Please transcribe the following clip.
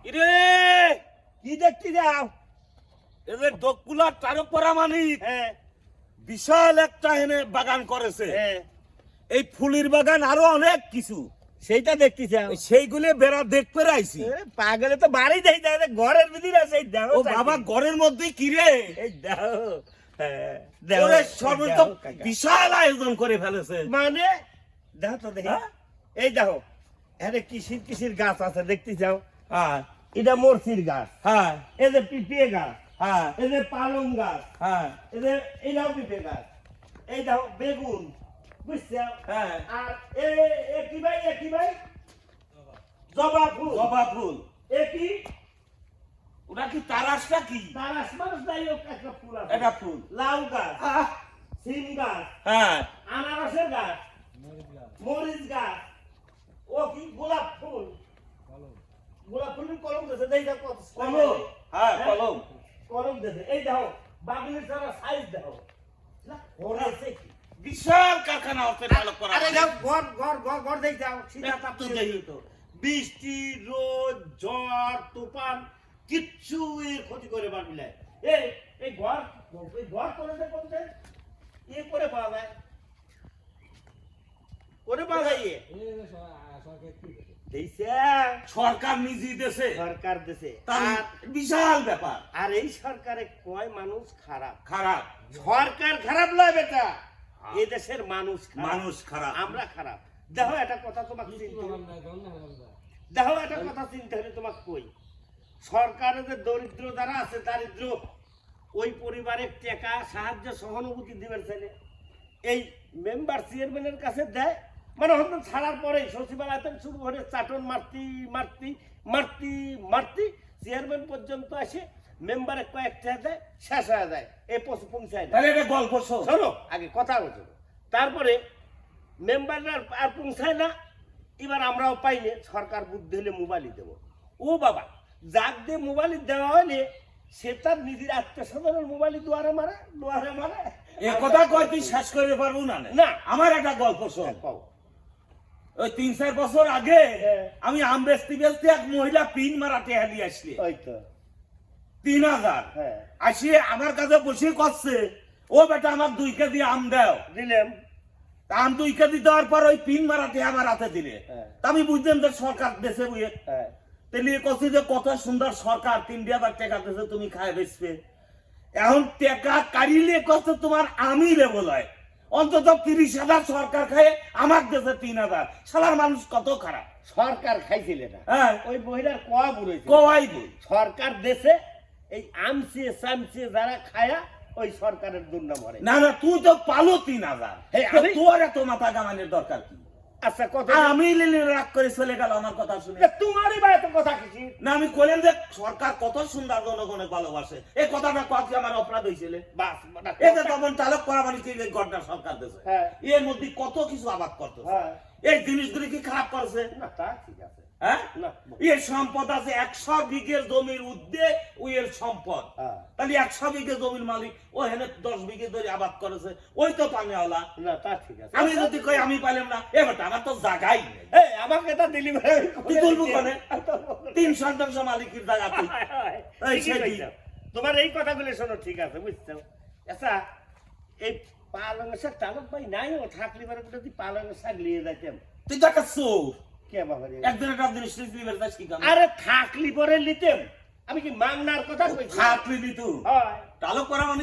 ইরে কি দেখতে যাও? এদের দকুলার তারকপাড়া মানিক হ্যাঁ বিশাল একটা এনে বাগান করেছে। হ্যাঁ এই ফুলের বাগান আরো অনেক কিছু, সেইটা দেখতে যাও। সেইগুলো বেড়া দেখতে আইছি। পাগলে তো বাড়ি দেই দেয়, ঘরের ভিতরে আছে। এই দাও ও বাবা, ঘরের মধ্যেই কি রে? এই দাও। হ্যাঁ ওরে সর্বত বিশাল আয়োজন করে ফেলেছে। মানে দেখো তো দেখি। হ্যাঁ? এই দেখো এখানে কিসির কিসির গাছ আছে দেখতে যাও। হ্যাঁ এটা মরসির গাছ, হ্যাঁ এই যে পিপিয়ে গাছ, হ্যাঁ এই যে পালং গাছ, হ্যাঁ এই যে এইটাও পিপিয়ে গাছ, এই দেখো বেগুন, বুঝছো? হ্যাঁ আর এ কি ভাই, এ কি ভাই? জবা ফুল। জবা ফুল। এ কি? ওটা কি তারাসটা কি? তারাস মানুষ যাই হোক একটা ফুল আছে। এটা ফুল। লাউ গাছ, আহ, সিম গাছ, হ্যাঁ আনারসের গাছ, মরিচ গাছ, ও কি গোলাপ ফুল। গোলাপ ফুলের কলম দিয়েছে, দেই দেখো কলম। হ্যাঁ কলম। কলম দিয়েছে। এই দেখো বাগলির সারা সাইজ দেখো। না ওরেছে কি? বিশাল কারখানা হচ্ছে তারকপাড়া। আরে যাও ঘর ঘর ঘর ঘর দেই যাও। শীতা তাপ একটু তো দেখি। তো। বৃষ্টি, রোদ, ঝড়, তুফান কিচ্ছু এর ক্ষতি করে পারবি না। এই ঘর করে দে কোনতে? করে পাওয়া যায়। করে পাওয়া যায় এ। দেইছে সরকার নিজেই দেশে সরকার দেশে। তার বিশাল ব্যাপার। আর এই সরকারে কয় মানুষ খারাপ। খারাপ সরকার খারাপ নয় বেটা, এই দেশের মানুষ খারাপ। মানুষ খারাপ। আমরা খারাপ। দেখো একটা কথা তোমাকে চিনতে হবে। দেখো একটা কথা চিনতে হলে তোমাকে কই, সরকারের যে দরিদ্র যারা আছে, দারিদ্র ওই পরিবারের টাকা সাহায্য সহানুভূতি দিবেন চাইলে এই মেম্বার চেয়ারম্যানের কাছে দেয়। মানে হয়তো ছাড়ার পরেই সচিবালয় থেকে শুরু করে চাটন মারতি মারতি মারতি মারতি চেয়ারম্যান পর্যন্ত আসে, মেম্বারে কয়েকটা দেয়, শেষ হয়ে যায়, এই পৌঁছায় না। তাহলে এটা গল্প শোন। শোনো আগে কথা বলছো, তারপরে মেম্বাররা আর পৌঁছায় না। এবার আমরাও পাইনি, সরকার বুদ্ধি হলে মোবাইলই দেবো। ও বাবা, যাক দিয়ে মোবাইল দেওয়া হলে সে তার নিজের আত্মীয় স্বজনের মোবাইল দুয়ারে মারে দুয়ারে মারে। এ কথা কয় তুই শেষ করে পারবো না। না। আমার একটা গল্প শোন। কও। ওই 3-4 বছর আগে হ্যাঁ। আমি আম বেচতে বেচতে এক মহিলা পিন মারা টেহা দিয়ে আসলে ওই তো 3000। হ্যাঁ আসিয়ে আমার কাছে বসে করছে, ও বেটা আমার 2 কেজি আম দাও। দিলাম। তা আম 2 কেজি দেওয়ার পর ওই পিন মারা টেহা আমার হাতে দিলে। হ্যাঁ। তা আমি বুঝলাম যে সরকার দেশে বুঝে হ্যাঁ তেলিয়ে কছি যে কত সুন্দর সরকার 3,000 টাকা দিয়েছে, তুমি খায় বেচবে। এখন টাকা কারিলে কত তোমার আমি লেবল হয়, অন্তত 30,000 সরকার খায়, আমার দেশে 3,000। শালার মানুষ কত খারাপ। সরকার খাইছিলে না, হ্যাঁ ওই মহিলার কোয়া বুড়েছে। কওয়াই বল। সরকার দেশে এই আমসে সামসে যারা খায়া ওই সরকারের দুর্নাম হরে। না না, তুই তো পালো 3,000। এই তো আমি- তোর এত মাথা কামানোর দরকার কি? আচ্ছা কথা আমি রাগ করে চলে গেল আমার কথা শুনে। তোমারই বা এত কথা কিছু না আমি কইলাম যে সরকার কত সুন্দর জনগণের ভালোবাসে, এই কথাটা কথা আমার অপরাধ হয়েছিল। বাস এই যে তখন চালক করা মানে কি ঘটনা সরকার দেশে হ্যাঁ। এর মধ্যে কত কিছু আবাদ করতেছে। হ্যাঁ। এই জিনিসগুলি কি খারাপ করছে? না তা ঠিক আছে। হ্যাঁ, না। এর সম্পদ আছে 100 বিঘে জমির উদ্দে ওই এর সম্পদ। হ্যাঁ। তাহলে 100 বিঘে জমির মালিক ও হেনে 10 বিঘে ধরে আবাদ করেছে, ওই তো পানিওয়ালা। না তা ঠিক আছে। আমি যদি কই আমি পাইলাম না, এবারটা আমার তো জায়গাই নেই। এই আমাকে এটা ডেলিভারি তুই তুলবো কোনে? 3 শতাংশ মালিকের জায়গা তুই। এই সেই তোমার এই কথাগুলো শোনো, ঠিক আছে বুঝছো। আচ্ছা এই পালং শাক টালক ভাই নাই, ও থাকলে পরে যদি পালং শাক নিয়ে যাইতাম। তুই তো একটা চোর। কে বাবা রে? একদিন একটা জিনিস লিখলি যাস কি কাম? আরে থাকলি পরে নিতেম, আমি কি মাংনার কথা কইছি? থাকলি তুই হয় টালক করা মানে